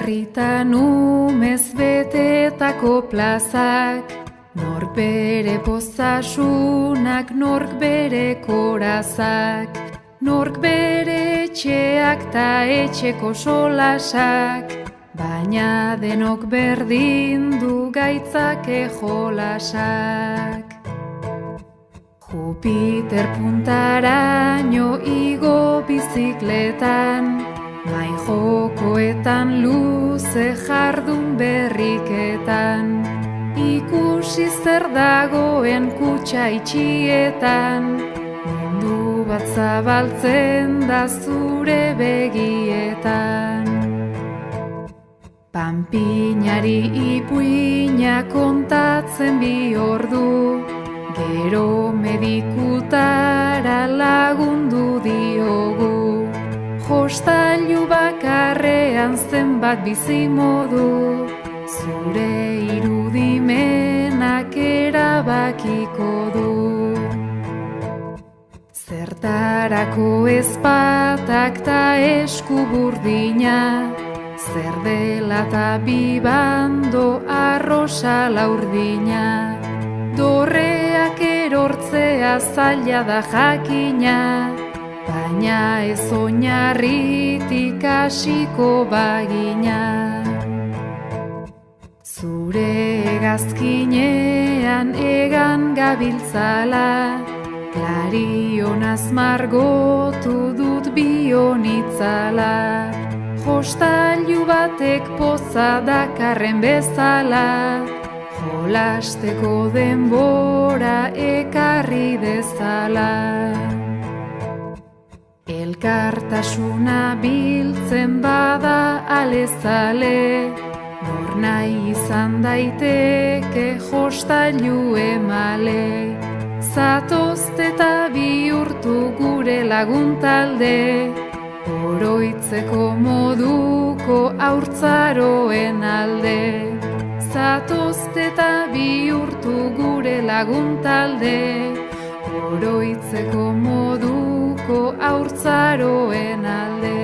Sarritan umez betetako plazak, nork bere pozasunak, nork bere korazak, nork bere etxeak ta etxeko solasak, baina denok berdin du gaitzake jolasak. Jupiter puntaraino igo bizikletan, mai jokoetan luze jardun berriketan, ikusi zer dagoen kutxa itxietan, mundu bat zabaltzen da zure begietan. Panpinari ipuina kontatzen bi ordu, gero medikutara lagundu diogu. Jostailu bakarrean zenbat bizimodu, zure irudimenak erabakiko du. Zertarako ezpatak ta esku burdina, zer dela ta bibando arrosa laurdina, dorreak erortzea zaila da jakina, baina ez oinarritik hasiko bagina. Zure hegazkinean egan gabiltzala, klarionaz margotu dut bionitzala, jostailu batek poza dakarren bezala, jolasteko denbora ekarri dezala. Elkartasuna biltzen bada alezale, nor nahi izan daiteke jostailu emale. Zatozte eta bihurtu gure laguntalde, oroitzeko moduko haurtzaroen alde. Zatozte eta bihurtu gure laguntalde, oroitzeko moduko haurtzaroen alde.